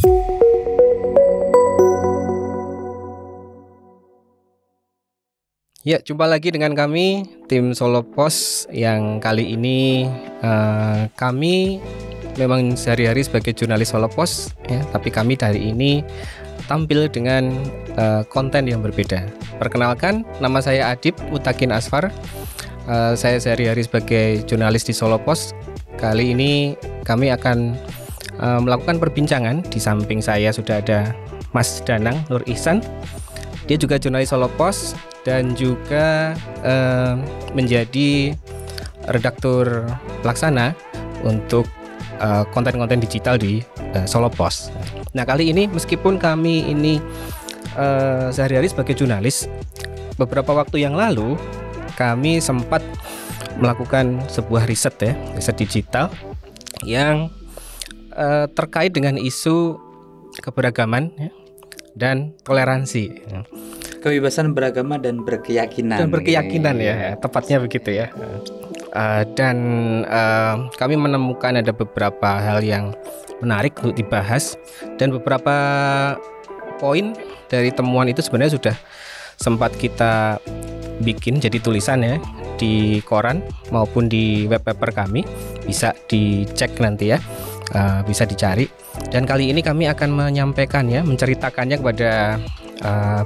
Ya, jumpa lagi dengan kami tim Solo Pos yang kali ini kami memang sehari-hari sebagai jurnalis Solo Pos ya, tapi kami hari ini tampil dengan konten yang berbeda. Perkenalkan, nama saya Adib Mutakin Asfar. Saya sehari-hari sebagai jurnalis di Solo Pos. Kali ini kami akan melakukan perbincangan. Di samping saya sudah ada Mas Danang Nur Ihsan. Dia juga jurnalis Solo Pos dan juga menjadi redaktur pelaksana untuk konten-konten digital di Solo Pos. Nah, kali ini meskipun kami ini sehari-hari sebagai jurnalis, beberapa waktu yang lalu kami sempat melakukan sebuah riset digital yang terkait dengan isu keberagaman dan toleransi. Kebebasan beragama dan berkeyakinan. Ya, tepatnya begitu ya. Dan kami menemukan ada beberapa hal yang menarik untuk dibahas, dan beberapa poin dari temuan itu sebenarnya sudah sempat kita bikin jadi tulisan ya di koran maupun di web paper kami. Bisa dicek nanti ya, bisa dicari. Dan kali ini kami akan menyampaikannya, menceritakannya kepada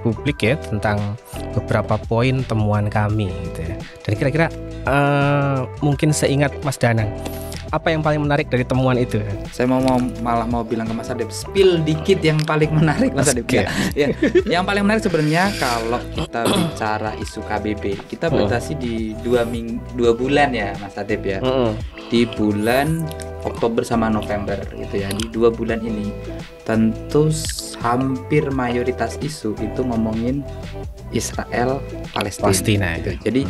publik ya tentang beberapa poin temuan kami gitu ya. Dan kira-kira mungkin seingat Mas Danang, apa yang paling menarik dari temuan itu? Saya malah mau bilang ke Mas Adib, spill dikit yang paling menarik Mas Adib. Ya. Yang paling menarik sebenarnya kalau kita bicara isu KBB, kita batasi di 2 bulan ya Mas Adib ya. Di bulan Oktober sama November gitu ya. Di 2 bulan ini tentu hampir mayoritas isu itu ngomongin Israel Palestina gitu. Jadi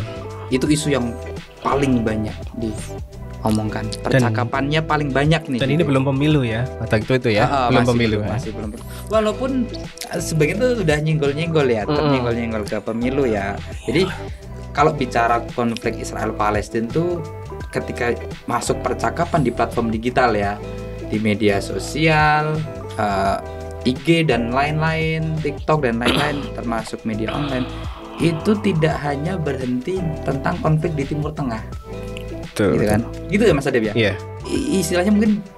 itu isu yang paling banyak diomongkan. Percakapannya paling banyak nih. Dan ini belum pemilu ya. Atau itu ya. Belum pemilu. Masih belum. Walaupun sebagian itu udah nyenggol-nyenggol ya, nyenggol-nyenggol ke pemilu ya. Jadi kalau bicara konflik Israel Palestina tuh ketika masuk percakapan di platform digital ya, di media sosial, IG dan lain-lain, TikTok dan lain-lain, termasuk media online, itu tidak hanya berhenti tentang konflik di Timur Tengah. Betul, gitu kan? Gitu ya Mas Adib ya? Iya.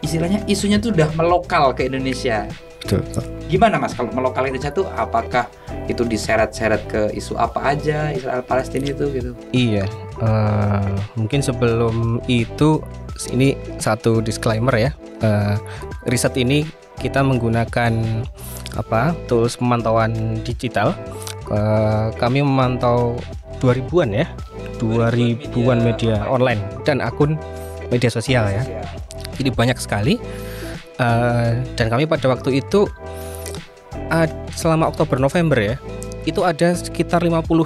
Istilahnya isunya tuh udah melokal ke Indonesia. Betul. Gimana Mas kalau melokal Indonesia tuh, apakah itu diseret-seret ke isu apa aja Israel Palestina itu gitu? Iya. Mungkin sebelum itu ini satu disclaimer ya. Riset ini kita menggunakan tools pemantauan digital. Kami memantau 2000-an ya, 2000-an media online dan akun media sosial ya. Jadi banyak sekali. Dan kami pada waktu itu selama Oktober November ya, itu ada sekitar 59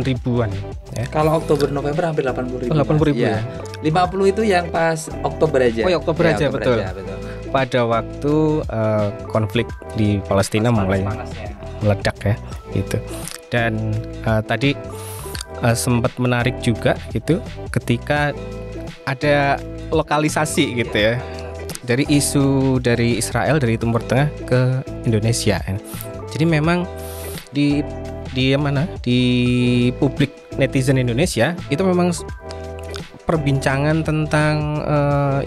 ribuan ya. Kalau Oktober November hampir 80 ribu. 80 ribu ya. 50 itu yang pas Oktober aja. Oh ya, Oktober aja, betul. Pada waktu konflik di Palestina mulai meledak ya gitu. Dan tadi sempat menarik juga gitu ketika ada lokalisasi gitu ya, dari isu dari Israel dari Timur Tengah ke Indonesia. Jadi memang di publik netizen Indonesia itu memang perbincangan tentang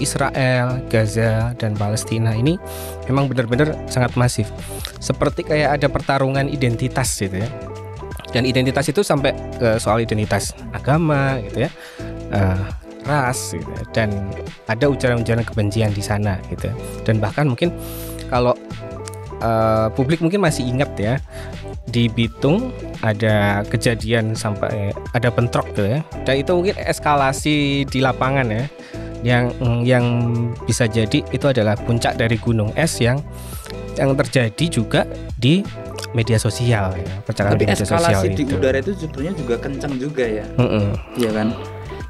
Israel, Gaza dan Palestina ini memang benar-benar sangat masif. Seperti kayak ada pertarungan identitas gitu ya. Dan identitas itu sampai ke soal identitas agama gitu ya. Ras gitu, dan ada ujaran-ujaran kebencian di sana gitu. Dan bahkan mungkin kalau publik mungkin masih ingat ya, di Bitung ada kejadian sampai ada bentrok tuh ya, dan itu mungkin eskalasi di lapangan ya, yang bisa jadi itu adalah puncak dari gunung es yang terjadi juga di media sosial ya, percakapan di media sosial. Tapi eskalasi di udara itu sebenarnya juga kencang juga ya. Iya kan?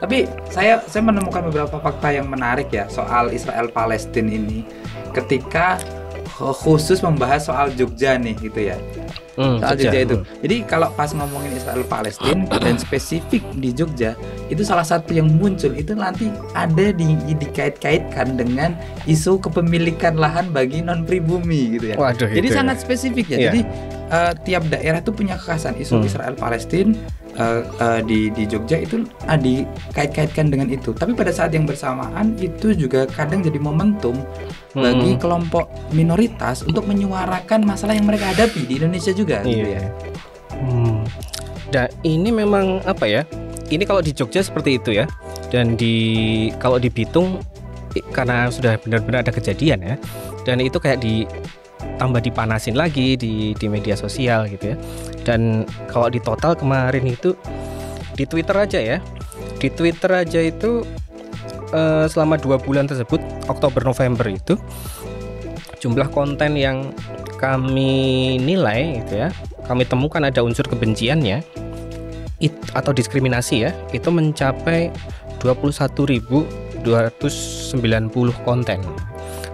Tapi saya menemukan beberapa fakta yang menarik ya soal Israel Palestina ini ketika khusus membahas soal Jogja nih gitu ya. soal Jogja itu. Jadi kalau pas ngomongin Israel Palestina dan spesifik di Jogja, itu salah satu yang muncul itu nanti ada dikait-kaitkan dengan isu kepemilikan lahan bagi non pribumi gitu ya. Waduh, jadi itu sangat spesifik ya. Jadi tiap daerah itu punya kekhasan. Isu Israel Palestina di Jogja itu dikait-kaitkan dengan itu. Tapi pada saat yang bersamaan itu juga kadang jadi momentum bagi kelompok minoritas untuk menyuarakan masalah yang mereka hadapi di Indonesia juga. Gitu ya. Nah ini memang apa ya? Ini kalau di Jogja seperti itu ya. Dan kalau di Bitung karena sudah benar-benar ada kejadian ya. Dan itu kayak tambah dipanasin lagi di media sosial gitu ya. Dan kalau di total kemarin itu di Twitter aja ya. Di Twitter aja itu selama 2 bulan tersebut, Oktober November itu, jumlah konten yang kami nilai gitu ya, kami temukan ada unsur kebenciannya atau diskriminasi ya, itu mencapai 21.290 konten.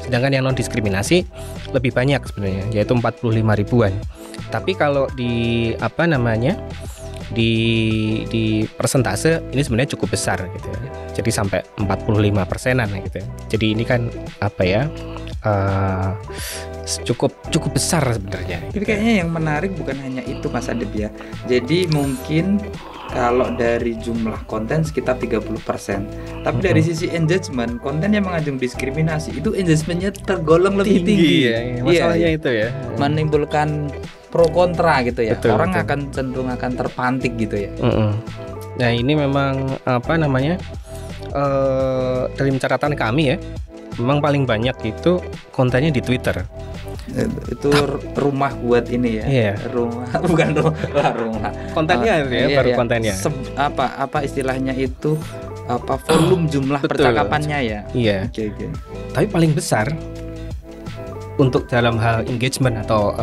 Sedangkan yang non diskriminasi lebih banyak sebenarnya, yaitu 45 ribuan. Tapi kalau di di persentase ini sebenarnya cukup besar gitu ya. Jadi sampai 45%-an gitu ya. Jadi ini kan cukup besar sebenarnya. Tapi kayaknya yang menarik bukan hanya itu Mas Adib ya. Jadi mungkin kalau dari jumlah konten sekitar 30%. Tapi dari sisi engagement, konten yang mengandung diskriminasi itu engagementnya tergolong lebih tinggi. Masalahnya itu ya. Menimbulkan pro kontra gitu ya. Betul, Orang akan cenderung akan terpantik gitu ya. Nah ini memang dari catatan kami ya, memang paling banyak itu kontennya di Twitter. Itu rumah buat ini ya. Iya. Rumah bukan rumah. Kontennya baru kontennya. Apa istilahnya itu volume jumlah percakapannya ya. Iya. Okay. Tapi paling besar untuk dalam hal engagement atau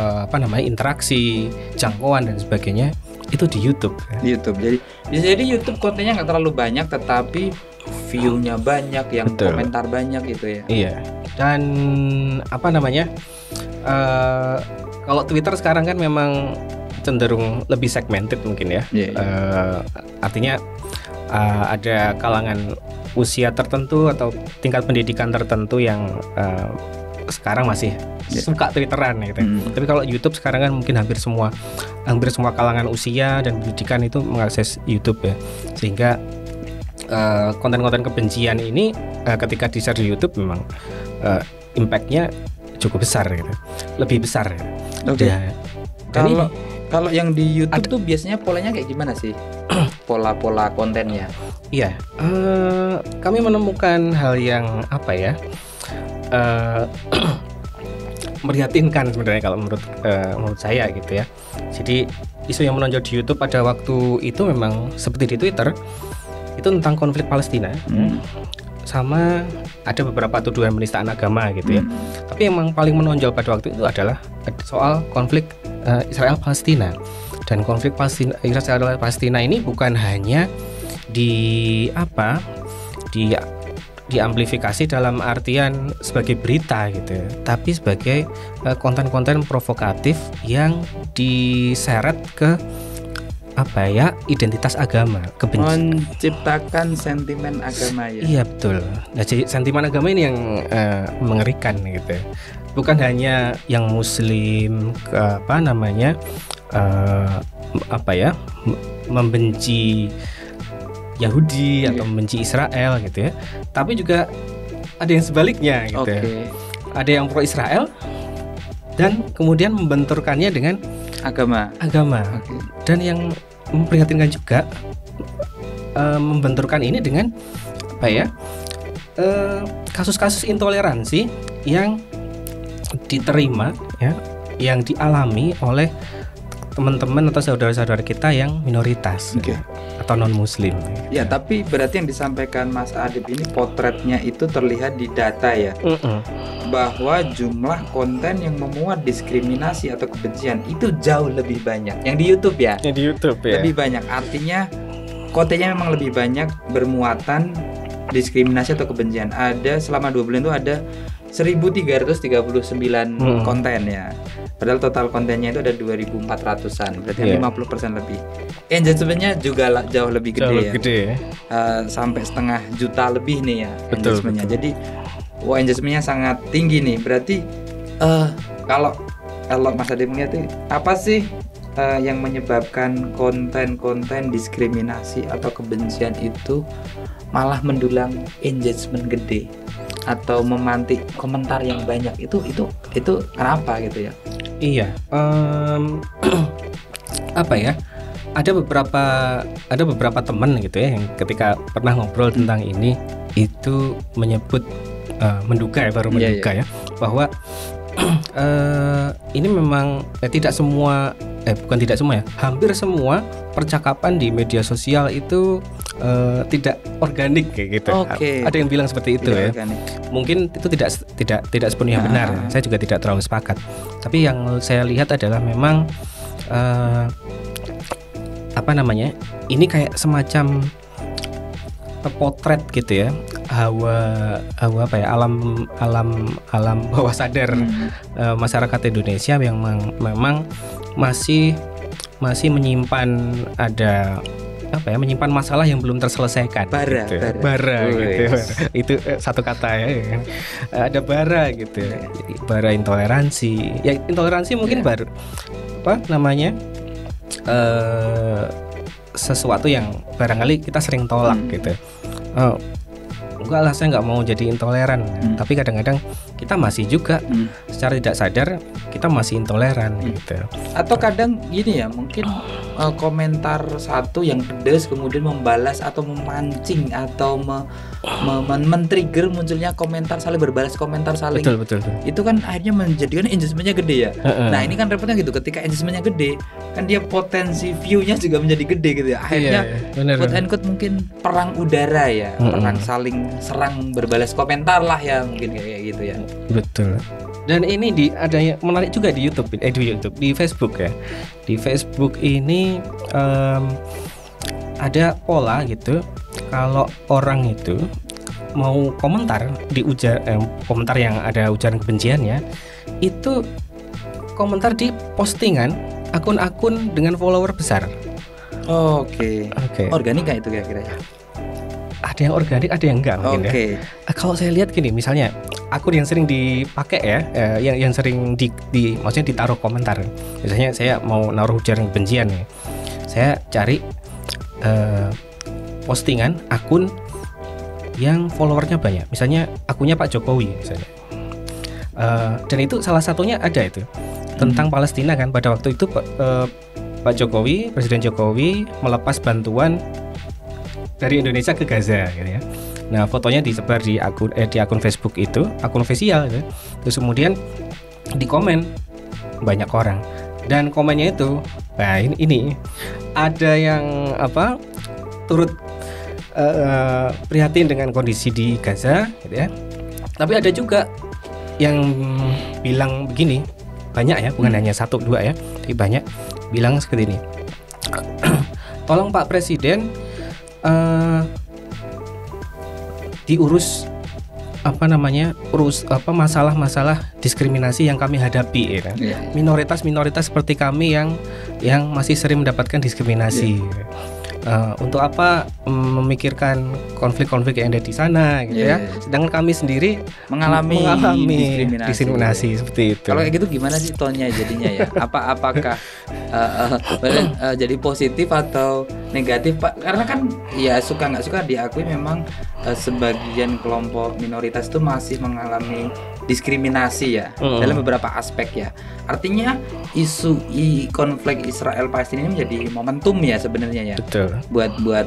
interaksi, jangkauan dan sebagainya itu di YouTube. Jadi bisa jadi YouTube kontennya nggak terlalu banyak, tetapi view-nya banyak, yang komentar banyak gitu ya. Iya. Dan kalau Twitter sekarang kan memang cenderung lebih segmented mungkin ya. Artinya ada kalangan usia tertentu atau tingkat pendidikan tertentu yang sekarang masih suka Twitteran gitu. Tapi kalau YouTube sekarang kan mungkin hampir semua kalangan usia dan pendidikan itu mengakses YouTube ya. Sehingga konten-konten kebencian ini ketika di-share di YouTube memang impact-nya cukup besar gitu. Lebih besar ya. Oke. Kalau yang di YouTube tuh biasanya polanya kayak gimana sih? Pola-pola kontennya. Iya. Kami menemukan hal yang meriatinkan sebenarnya kalau menurut saya gitu ya. Jadi isu yang menonjol di YouTube pada waktu itu memang seperti di Twitter, itu tentang konflik Palestina. Sama ada beberapa tuduhan penistaan agama gitu ya. Tapi yang paling menonjol pada waktu itu adalah soal konflik Israel Palestina. Dan konflik Israel Palestina ini bukan hanya diamplifikasi dalam artian sebagai berita gitu ya, tapi sebagai konten-konten provokatif yang diseret ke identitas agama, kebencian, menciptakan sentimen agama ya. Iya betul. Nah, jadi sentimen agama ini yang mengerikan gitu. Bukan hanya yang Muslim membenci Yahudi atau membenci Israel gitu ya. Tapi juga ada yang sebaliknya gitu. Ada yang pro Israel dan kemudian membenturkannya dengan agama. Dan yang memprihatinkan juga membenturkan ini dengan kasus-kasus intoleransi yang diterima ya, yang dialami oleh teman-teman atau saudara-saudara kita yang minoritas atau non muslim ya. Tapi berarti yang disampaikan Mas Adib ini potretnya itu terlihat di data ya, bahwa jumlah konten yang memuat diskriminasi atau kebencian itu jauh lebih banyak yang di YouTube ya. Yang di YouTube ya. Lebih banyak, artinya kontennya memang lebih banyak bermuatan diskriminasi atau kebencian. Ada selama 2 bulan itu ada 1339 konten ya. Padahal total kontennya itu ada 2400-an, berarti 50% lebih. Engagementnya juga jauh lebih gede. Sampai setengah juta lebih nih ya engagementnya. Jadi engagementnya sangat tinggi nih. Berarti kalau Mas Ade melihat apa sih yang menyebabkan konten-konten diskriminasi atau kebencian itu malah mendulang engagement gede atau memantik komentar yang banyak, itu kenapa gitu ya? Iya, apa ya? Ada beberapa teman gitu ya yang ketika pernah ngobrol tentang ini itu menyebut menduga ya bahwa ini memang tidak semua bukan tidak semua ya, hampir semua percakapan di media sosial itu tidak organik kayak gitu. Ada yang bilang seperti itu ya. Organik. Mungkin itu tidak sepenuhnya benar. Saya juga tidak terlalu sepakat. Tapi yang saya lihat adalah memang ini kayak semacam potret gitu ya, hawa apa ya, alam bawah sadar masyarakat Indonesia yang memang masih menyimpan masalah yang belum terselesaikan. Bara gitu. Itu satu kata ya. Ada bara gitu. Bara intoleransi. Ya intoleransi mungkin baru sesuatu yang barangkali kita sering tolak gitu. Enggak lah, saya nggak mau jadi intoleran. Tapi kadang-kadang kita masih juga secara tidak sadar kita masih intoleran gitu. Atau kadang gini ya, mungkin komentar satu yang pedas kemudian membalas atau memancing atau men-trigger munculnya komentar saling berbalas, komentar saling. Betul. Itu kan akhirnya menjadikan engagementnya gede ya. Nah ini kan repotnya gitu, ketika engagementnya gede kan dia potensi view-nya juga menjadi gede gitu ya. Akhirnya quote and quote mungkin perang udara ya, perang saling serang berbalas komentar lah ya, mungkin kayak gitu ya. Betul. Dan ini ada yang menarik juga di YouTube, di Facebook ya. Di Facebook ini ada pola gitu. Kalau orang itu mau komentar di komentar yang ada ujaran kebenciannya, itu komentar di postingan akun-akun dengan follower besar. Oke. Organik nggak itu kira-kira? Ada yang organik, ada yang enggak mungkin ya. Kalau saya lihat gini, misalnya akun yang sering dipakai ya, yang sering maksudnya ditaruh komentar. Misalnya saya mau naruh ujaran kebencian ya, saya cari postingan akun yang followernya banyak. Misalnya akunnya Pak Jokowi misalnya. Dan itu salah satunya ada itu tentang Palestina kan. Pada waktu itu Pak Jokowi, Presiden Jokowi melepas bantuan dari Indonesia ke Gaza gitu ya. Nah, fotonya disebar di akun Facebook itu, akun official gitu. Terus kemudian di komen banyak orang. Dan komennya itu, nah ini ada yang turut prihatin dengan kondisi di Gaza gitu ya. Tapi ada juga yang bilang begini, banyak ya, bukan hanya 1-2 ya, tapi banyak bilang seperti ini. Tolong Pak Presiden diurus masalah-masalah diskriminasi yang kami hadapi ya kan? Minoritas seperti kami yang masih sering mendapatkan diskriminasi. Untuk apa memikirkan konflik-konflik yang ada di sana gitu ya. Sedangkan kami sendiri mengalami diskriminasi seperti itu. Kalau kayak gitu gimana sih tonnya jadinya ya? Apakah jadi positif atau negatif Pak? Karena kan ya suka nggak suka diakui memang sebagian kelompok minoritas itu masih mengalami diskriminasi ya dalam beberapa aspek ya. Artinya isu konflik Israel Palestina ini menjadi momentum ya sebenarnya ya. Betul. Buat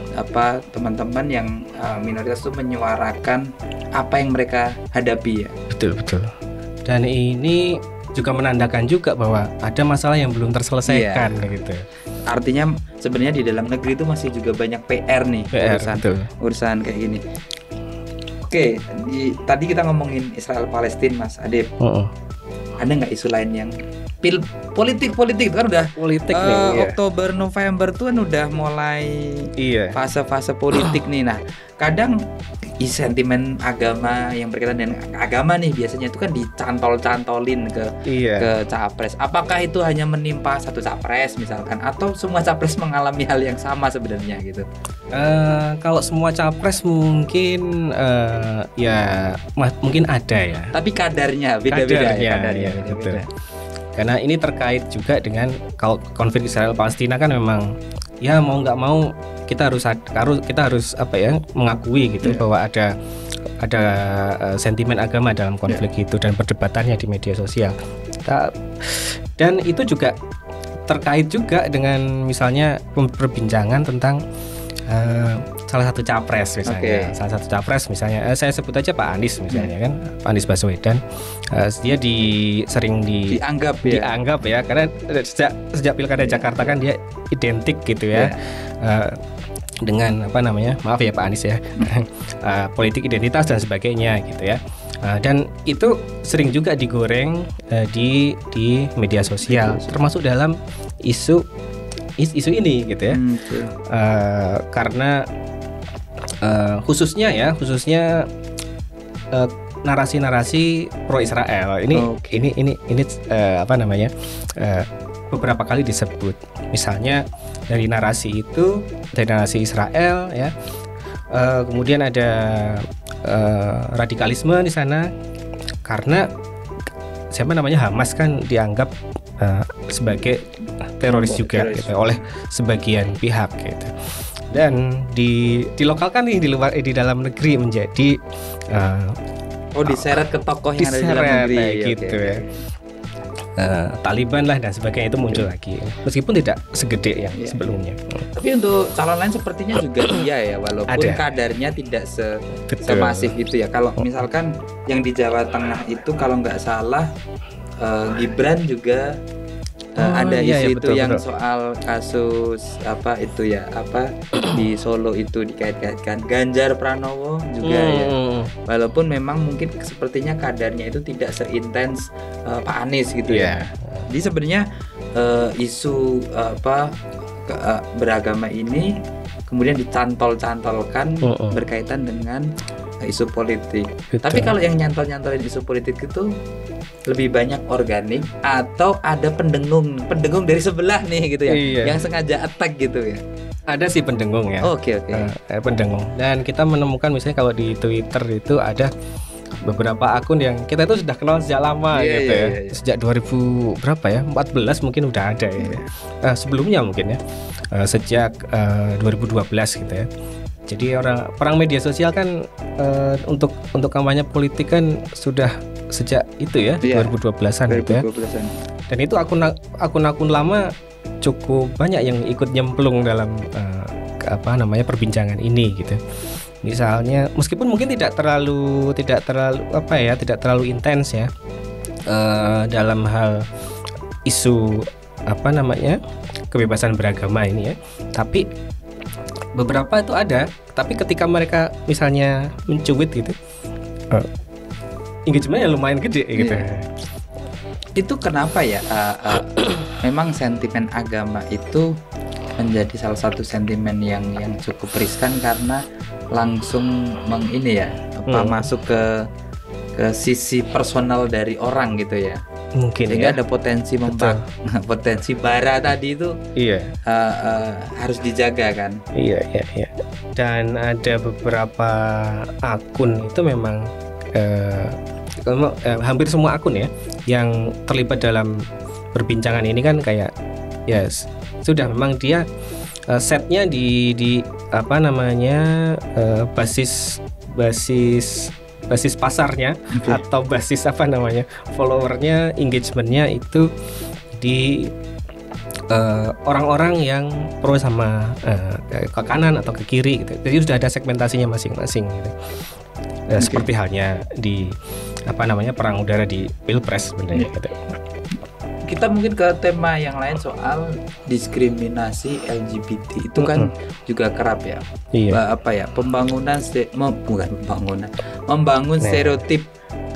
teman-teman yang minoritas itu menyuarakan apa yang mereka hadapi ya. Betul. Dan ini juga menandakan juga bahwa ada masalah yang belum terselesaikan gitu. Artinya sebenarnya di dalam negeri itu masih juga banyak PR nih, urusan kayak gini. Oke, tadi kita ngomongin Israel Palestina Mas Adib. Ada nggak isu lain yang politik itu kan udah politik Oktober November tuh kan udah mulai fase-fase politik nih. Nah kadang sentimen agama yang berkaitan dengan agama nih biasanya itu kan dicantol-cantolin ke capres. Apakah itu hanya menimpa satu capres misalkan, atau semua capres mengalami hal yang sama sebenarnya gitu? Kalau semua capres mungkin mungkin ada ya. Tapi kadarnya beda-beda. Kadarnya. Betul. Karena ini terkait juga dengan konflik Israel Palestina kan memang ya mau nggak mau kita harus mengakui gitu bahwa ada sentimen agama dalam konflik itu dan perdebatannya di media sosial. Dan itu juga terkait juga dengan misalnya perbincangan tentang salah satu capres misalnya. Salah satu capres misalnya saya sebut aja Pak Anies misalnya kan, Pak Anies Baswedan. Dia sering dianggap ya karena sejak Pilkada Jakarta kan dia identik gitu ya. Dengan maaf ya Pak Anies ya, politik identitas dan sebagainya gitu ya. Dan itu sering juga digoreng di media sosial, termasuk dalam isu ini gitu ya. Karena khususnya narasi-narasi pro Israel ini beberapa kali disebut. Misalnya dari narasi Israel ya, kemudian ada radikalisme di sana karena Hamas kan dianggap sebagai teroris juga gitu, oleh sebagian pihak gitu. Dan di lokalkan nih di dalam negeri menjadi diseret ke tokoh yang ada di dalam negeri gitu ya. Taliban lah dan sebagainya itu muncul lagi, meskipun tidak segede yang sebelumnya. Tapi untuk calon lain sepertinya juga iya ya, walaupun kadarnya tidak semasif itu ya. Kalau misalkan yang di Jawa Tengah itu kalau nggak salah Gibran juga ada isu itu yang soal kasus di Solo itu dikait-kaitkan Ganjar Pranowo juga ya. Walaupun memang mungkin sepertinya kadarnya itu tidak seintens Pak Anies gitu ya. Jadi sebenarnya isu beragama ini kemudian dicantol-cantolkan berkaitan dengan isu politik. Tapi kalau yang nyantol-nyantolin isu politik itu lebih banyak organik atau ada pendengung dari sebelah nih gitu ya, yang sengaja attack gitu ya? Ada sih pendengung ya. Oke. Pendengung. Dan kita menemukan misalnya kalau di Twitter itu ada beberapa akun yang kita itu sudah kenal sejak lama gitu ya. Sejak 2000 berapa ya? 14 mungkin udah ada ya. Sebelumnya mungkin ya. Sejak 2012 gitu ya. Jadi perang media sosial kan untuk kampanye politik kan sudah sejak itu ya, 2012-an gitu ya. Dan itu akun-akun lama cukup banyak yang ikut nyemplung dalam perbincangan ini gitu. Misalnya meskipun mungkin tidak terlalu intens ya dalam hal isu kebebasan beragama ini ya, tapi beberapa itu ada. Tapi ketika mereka misalnya mencuit gitu, engagementnya lumayan gede gitu. Itu kenapa ya? Memang sentimen agama itu menjadi salah satu sentimen yang cukup riskan karena langsung masuk ke sisi personal dari orang gitu ya. Mungkin sehingga ada potensi potensi bara tadi itu harus dijaga kan. Iya. Dan ada beberapa akun itu memang hampir semua akun ya yang terlibat dalam perbincangan ini kan kayak sudah memang dia setnya di basis pasarnya atau basis followernya, engagementnya itu di orang-orang yang pro sama ke kanan atau ke kiri gitu. Jadi sudah ada segmentasinya masing-masing gitu. Seperti halnya di perang udara di Pilpres sebenarnya gitu. Kita mungkin ke tema yang lain soal diskriminasi LGBT itu kan juga kerap ya. Membangun stereotip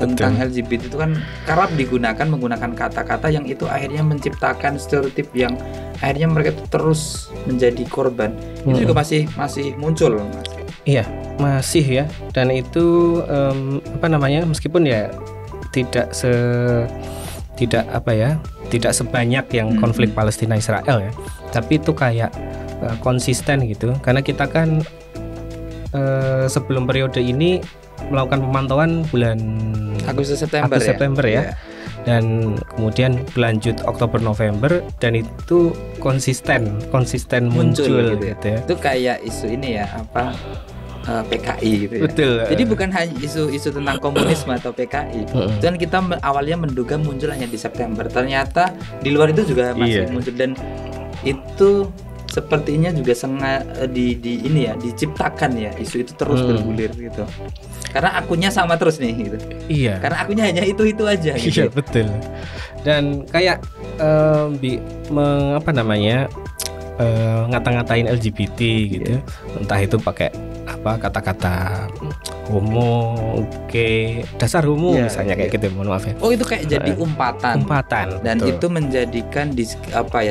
tentang LGBT itu kan kerap menggunakan kata-kata yang itu akhirnya menciptakan stereotip yang akhirnya mereka terus menjadi korban. Itu juga masih muncul, Mas. Iya. masih ya, dan itu apa namanya, meskipun ya tidak sebanyak yang konflik Palestina Israel ya, tapi itu kayak konsisten gitu, karena kita kan sebelum periode ini melakukan pemantauan bulan Agustus September ya. Dan kemudian berlanjut Oktober November, dan itu konsisten muncul gitu ya. Itu kayak isu ini ya, apa, PKI gitu ya. Betul. Jadi bukan hanya isu tentang komunisme atau PKI. Dan kita awalnya menduga muncul hanya di September. Ternyata di luar itu juga masih muncul, dan itu sepertinya juga diciptakan ya, isu itu terus bergulir gitu. Karena akunnya sama terus nih gitu. Iya. Karena akunnya hanya itu aja gitu. Iya, betul. Dan kayak ngata-ngatain LGBT gitu. Entah itu pakai kata-kata homo, gay, dasar homo misalnya kayak gitu, mohon maaf ya. Oh, itu kayak jadi umpatan. Dan betul. itu menjadikan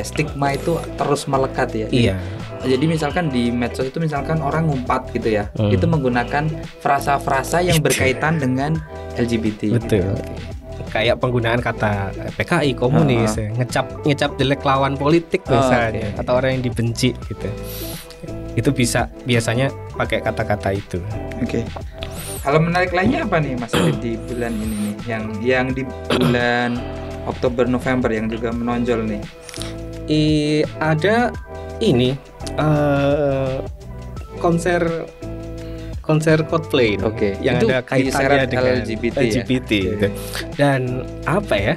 stigma itu terus melekat ya. Iya. Jadi misalkan di medsos itu misalkan orang ngumpat gitu ya, itu menggunakan frasa-frasa yang berkaitan dengan LGBT. Betul. Gitu. Kayak penggunaan kata PKI, komunis, ngecap jelek lawan politik misalnya, atau orang yang dibenci gitu. Itu biasanya pakai kata-kata itu. Oke. Hal menarik lainnya apa nih Mas Adit di bulan ini nih, yang di bulan Oktober November yang juga menonjol nih? Ada ini konser Coldplay yang itu ada kaitannya dengan LGBT gitu. Dan apa ya?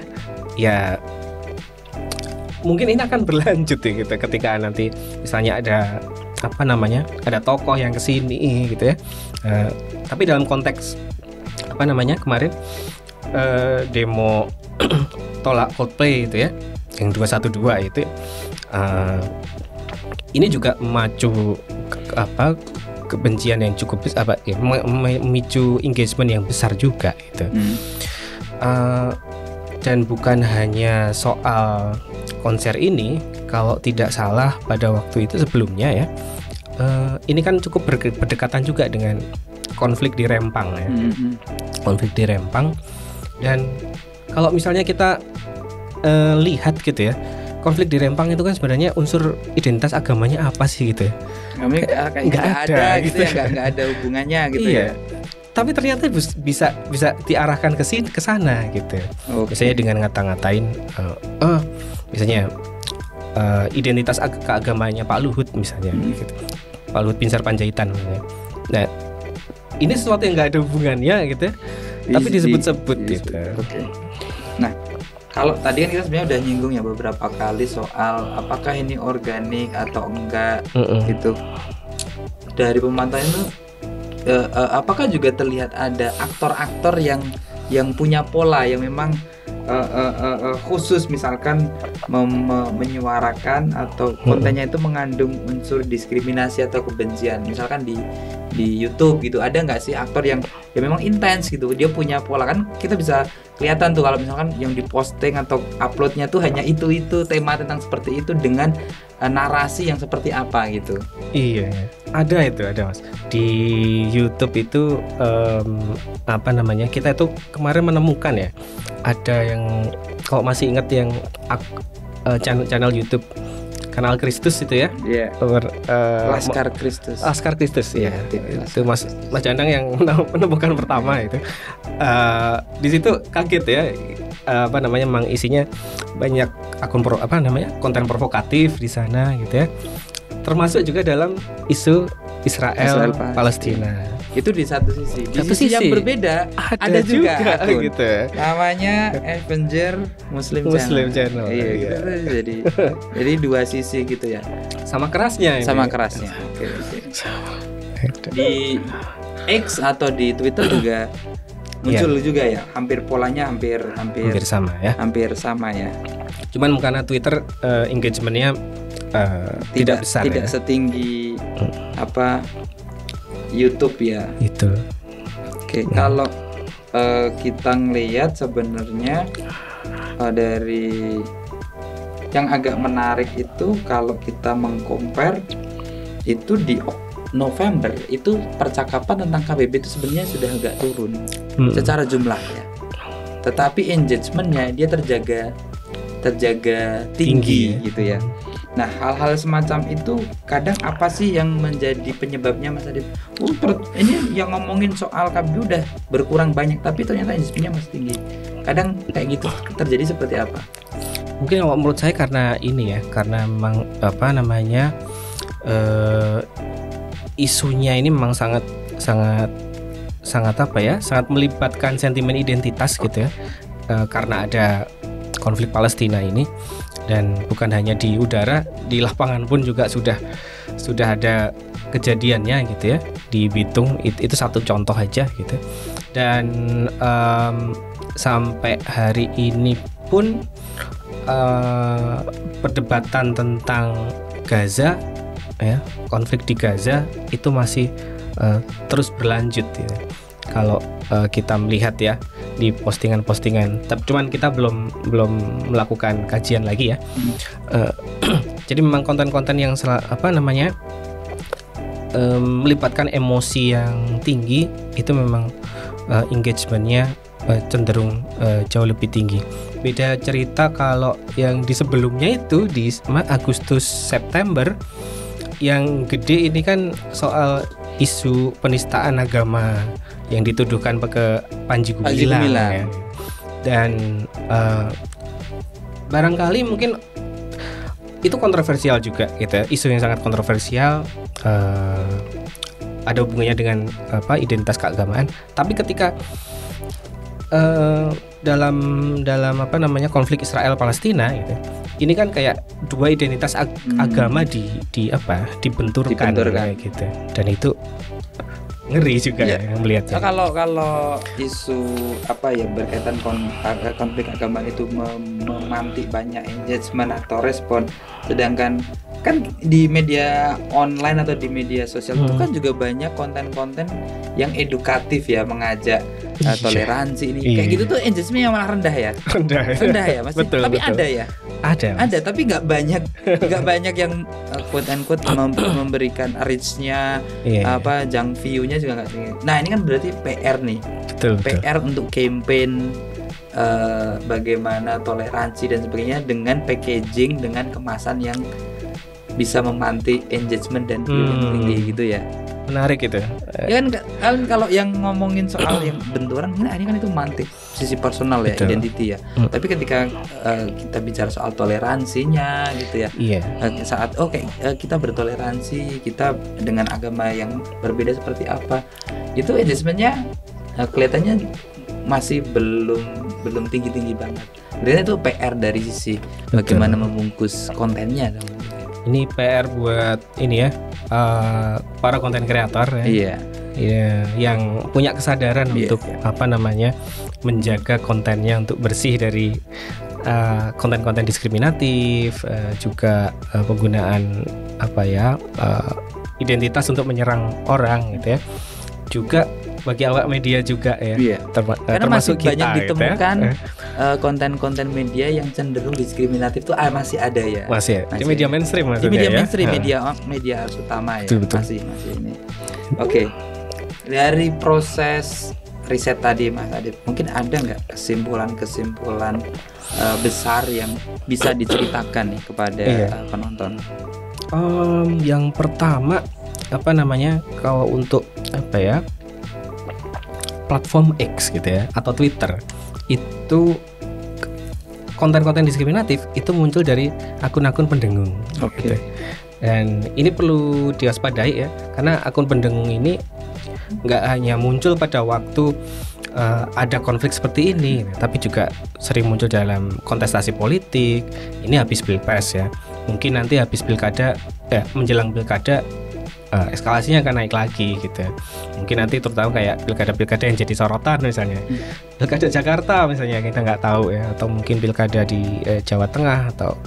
Ya mungkin ini akan berlanjut ya gitu, ketika nanti misalnya ada tokoh yang kesini gitu ya. Tapi dalam konteks kemarin demo tolak Coldplay itu ya, yang 212 itu ini juga memacu kebencian yang cukup besar, memicu engagement yang besar juga gitu. Dan bukan hanya soal konser ini, kalau tidak salah pada waktu itu sebelumnya ya, ini kan cukup berdekatan juga dengan konflik di Rempang ya. Konflik di Rempang. Dan kalau misalnya kita lihat gitu ya, konflik di Rempang itu kan sebenarnya unsur identitas agamanya apa sih gitu ya? Nggak ada gitu ya, nggak ada hubungannya gitu ya. Tapi ternyata bisa diarahkan ke sana gitu. Misalnya dengan ngata-ngatain misalnya identitas keagamanya Pak Luhut misalnya gitu. Pak Luhut Binsar Panjaitan misalnya. Nah, ini sesuatu yang nggak ada hubungannya gitu ya, tapi disebut-sebut gitu. Nah, kalau tadi kan kita sebenarnya udah nyinggung ya beberapa kali soal apakah ini organik atau enggak gitu. Dari pemantauan itu apakah juga terlihat ada aktor-aktor yang punya pola yang memang khusus, misalkan menyuarakan atau kontennya itu mengandung unsur diskriminasi atau kebencian, misalkan di YouTube gitu, ada nggak sih aktor yang memang intens gitu, dia punya pola, kan kita bisa kelihatan tuh kalau misalkan yang diposting atau uploadnya tuh hanya itu tema tentang seperti itu dengan narasi yang seperti apa gitu. Iya, ada Mas di YouTube itu kita itu kemarin menemukan ya, ada yang kalau masih ingat yang channel YouTube Kanal Kristus itu ya, Laskar Kristus ya. Itu Mas Jandang yang menemukan pertama itu. Di situ kaget ya, memang isinya banyak akun konten provokatif di sana gitu ya. Termasuk juga dalam isu Israel Palestina. Itu di satu sisi. Di sisi yang berbeda ada juga akun gitu. Namanya Avenger Muslim Channel. Iya. Jadi dua sisi gitu ya. Sama kerasnya. Oke. Di X atau di Twitter juga muncul juga ya. Polanya hampir sama ya. Hampir sama ya. Cuman karena Twitter engagementnya tidak besar, tidak setinggi YouTube ya. Itu. Oke, kalau kita ngelihat sebenarnya dari yang agak menarik itu kalau kita mengcompare itu di November itu percakapan tentang KBB itu sebenarnya sudah agak turun secara jumlah ya. Tetapi engagementnya dia terjaga tinggi gitu ya. Nah, hal-hal semacam itu kadang apa sih yang menjadi penyebabnya, Mas Adit? Ini yang ngomongin soal KBB udah berkurang banyak, tapi ternyata engagementnya masih tinggi. Kadang kayak gitu terjadi seperti apa? Mungkin kalau menurut saya karena ini ya, karena memang apa namanya isunya ini memang sangat apa ya, sangat melibatkan sentimen identitas gitu ya, karena ada konflik Palestina ini. Dan bukan hanya di udara, di lapangan pun juga sudah ada kejadiannya gitu ya, di Bitung. Itu satu contoh aja gitu. Dan sampai hari ini pun perdebatan tentang Gaza ya, konflik di Gaza itu masih terus berlanjut ya. Kalau kita melihat ya di postingan-postingan, tapi cuman kita belum melakukan kajian lagi ya. Jadi memang konten-konten yang melibatkan emosi yang tinggi itu memang engagementnya cenderung jauh lebih tinggi. Beda cerita kalau yang di sebelumnya itu di Agustus September, yang gede ini kan soal isu penistaan agama yang dituduhkan ke Panji Gumilang ya. Dan barangkali mungkin itu kontroversial juga gitu ya, isu yang sangat kontroversial, ada hubungannya dengan identitas keagamaan. Tapi ketika dalam konflik Israel Palestina gitu, ini kan kayak dua identitas agama dibenturkan kayak gitu, dan itu ngeri juga ya melihatnya. Nah, kalau isu berkaitan konflik agama itu memantik banyak engagement atau respon, sedangkan kan di media online atau di media sosial itu kan juga banyak konten-konten yang edukatif ya, mengajak toleransi ini kayak gitu tuh engagementnya malah rendah ya Mas. Betul, tapi betul. ada ya, ada tapi nggak banyak yang quote unquote memberikan reach-nya jang view-nya juga nggak tinggi. Nah, ini kan berarti PR nih. Betul. PR untuk campaign bagaimana toleransi dan sebagainya dengan packaging, dengan kemasan yang bisa memantik engagement dan view yang tinggi gitu ya. Menarik itu. Ya kan kalau yang ngomongin soal yang benturan ini kan itu mantik sisi personal ya, identity ya. Tapi ketika kita bicara soal toleransinya gitu ya. Saat kita bertoleransi, kita dengan agama yang berbeda seperti apa, itu engagementnya kelihatannya masih belum tinggi-tinggi banget. Berarti itu PR dari sisi bagaimana membungkus kontennya. Ini PR buat ini ya, para konten kreator ya. Iya, yang punya kesadaran untuk menjaga kontennya untuk bersih dari konten-konten diskriminatif, juga penggunaan identitas untuk menyerang orang gitu ya. Juga bagi awak media juga ya, karena termasuk masih kita banyak ditemukan gitu ya. Konten-konten media yang cenderung diskriminatif tuh masih ada ya. Masih di media mainstream maksudnya. Di media ya? mainstream, media utama ya. Betul. Masih ini. Oke. Dari proses riset tadi Mas Adit, mungkin ada nggak kesimpulan besar yang bisa diceritakan nih kepada penonton? Yang pertama kalau untuk platform X gitu ya atau Twitter, itu konten-konten diskriminatif itu muncul dari akun-akun pendengung. Gitu. Dan ini perlu diwaspadai ya, karena akun pendengung ini nggak hanya muncul pada waktu ada konflik seperti ini, tapi juga sering muncul dalam kontestasi politik. Ini habis pilpres ya, mungkin nanti habis pilkada, menjelang pilkada eskalasinya akan naik lagi gitu. Mungkin nanti terutama kayak pilkada-pilkada yang jadi sorotan misalnya, pilkada Jakarta misalnya, kita nggak tahu ya, atau mungkin pilkada di Jawa Tengah atau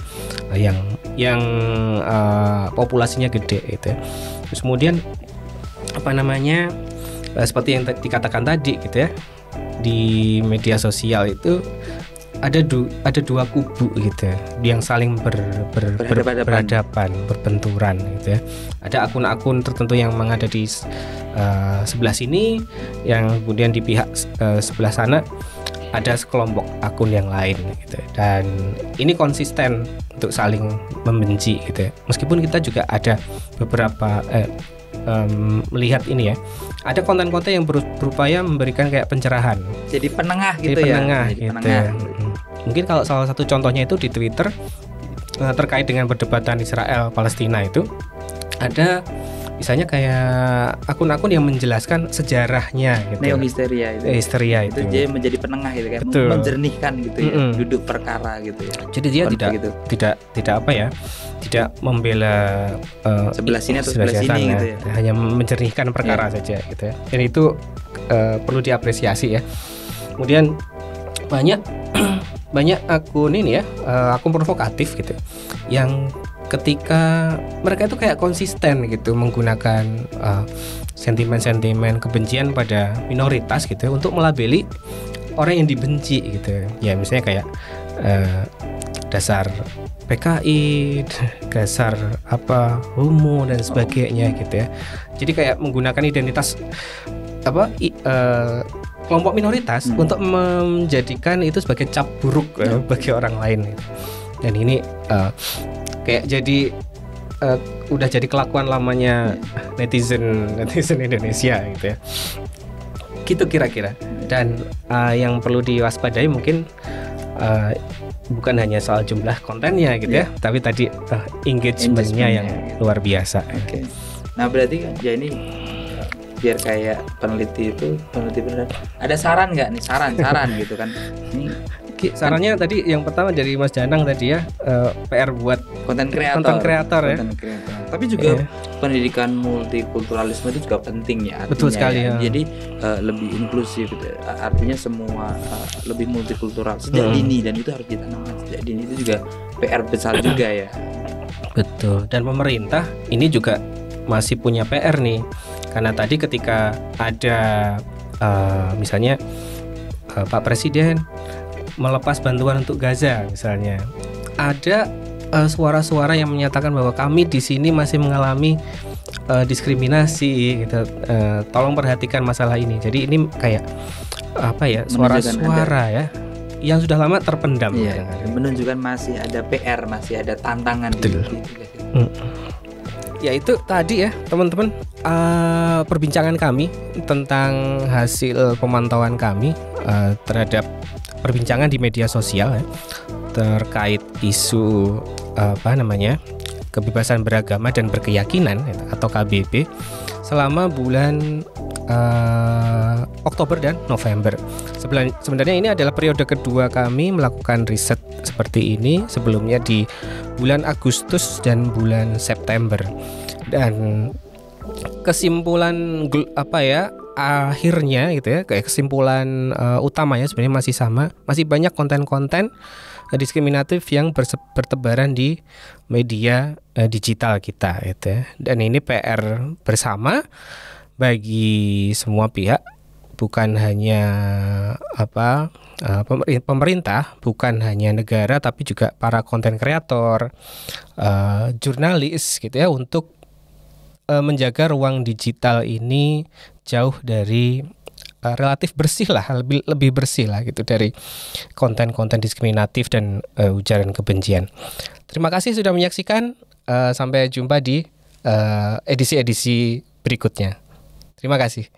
yang populasinya gede gitu ya. Terus kemudian seperti yang dikatakan tadi gitu ya, di media sosial itu ada dua kubu gitu yang saling berhadapan, berbenturan gitu ya. Ada akun-akun tertentu yang mengada di sebelah sini, yang kemudian di pihak sebelah sana ada sekelompok akun yang lain gitu. Dan ini konsisten untuk saling membenci gitu ya. Meskipun kita juga ada beberapa melihat ini ya, ada konten-konten yang berupaya memberikan kayak pencerahan, jadi penengah gitu, Mungkin kalau salah satu contohnya itu di Twitter terkait dengan perdebatan Israel Palestina itu ada misalnya kayak akun-akun yang menjelaskan sejarahnya gitu. Neo-histeria itu. Histeria itu. Dia menjadi penengah gitu kan, menjernihkan gitu ya, duduk perkara gitu ya. Jadi dia tidak apa ya, tidak membela sebelah sini atau sebelah sini gitu ya. Hanya menjernihkan perkara saja gitu ya. Dan itu perlu diapresiasi ya. Kemudian banyak akun ini ya, akun provokatif gitu, yang ketika mereka itu kayak konsisten gitu menggunakan sentimen-sentimen kebencian pada minoritas gitu untuk melabeli orang yang dibenci gitu ya. Misalnya kayak dasar PKI, dasar apa homo dan sebagainya gitu ya. Jadi kayak menggunakan identitas kelompok minoritas untuk menjadikan itu sebagai cap buruk bagi orang lain. Dan ini kayak jadi udah jadi kelakuan lamanya netizen Indonesia gitu ya. Gitu kira-kira. Dan yang perlu diwaspadai mungkin bukan hanya soal jumlah kontennya gitu ya, tapi tadi engagementnya yang luar biasa. Okay. Nah berarti kan ya ini biar kayak peneliti beneran. Ada saran nggak nih, saran gitu kan? Ini sarannya tadi yang pertama dari Mas Danang tadi ya, PR buat konten kreator ya. Tapi juga pendidikan multikulturalisme itu juga penting ya. Betul sekali ya. Jadi lebih inklusif, artinya semua lebih multikultural sejak dini, dan itu harus ditanamkan sejak dini. Itu juga PR besar juga ya. Betul. Dan pemerintah ini juga masih punya PR nih, karena tadi ketika ada misalnya Pak Presiden melepas bantuan untuk Gaza misalnya, ada suara-suara yang menyatakan bahwa kami di sini masih mengalami diskriminasi gitu. Tolong perhatikan masalah ini. Jadi ini kayak apa ya, suara-suara ya yang sudah lama terpendam. Iya, menunjukkan masih ada PR, masih ada tantangan di Ya itu tadi ya teman-teman, perbincangan kami tentang hasil pemantauan kami terhadap perbincangan di media sosial ya, terkait isu kebebasan beragama dan berkeyakinan atau KBB selama bulan Oktober dan November. Sebenarnya ini adalah periode kedua kami melakukan riset seperti ini, sebelumnya di bulan Agustus dan bulan September. Dan kesimpulan akhirnya gitu ya, kayak kesimpulan utamanya sebenarnya masih sama, masih banyak konten-konten diskriminatif yang bertebaran di media digital kita gitu ya. Dan ini PR bersama bagi semua pihak, bukan hanya pemerintah, bukan hanya negara, tapi juga para konten kreator, jurnalis gitu ya, untuk menjaga ruang digital ini jauh dari relatif bersih lah, lebih bersih lah gitu dari konten-konten diskriminatif dan ujaran kebencian. Terima kasih sudah menyaksikan. Sampai jumpa di edisi-edisi berikutnya. Terima kasih.